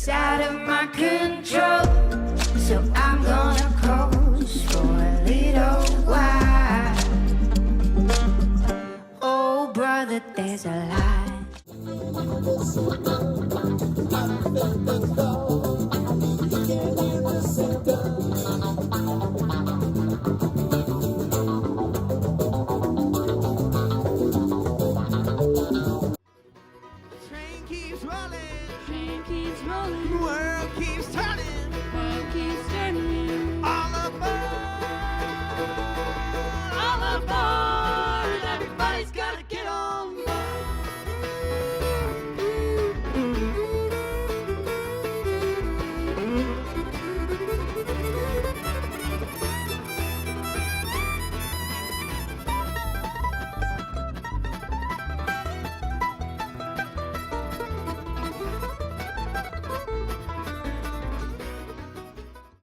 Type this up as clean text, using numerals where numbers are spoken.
It's out of my control, so I'm gonna coast for a little while. Oh, brother, there's a lie. Train keeps rolling, Train keeps rolling, the world keeps turning.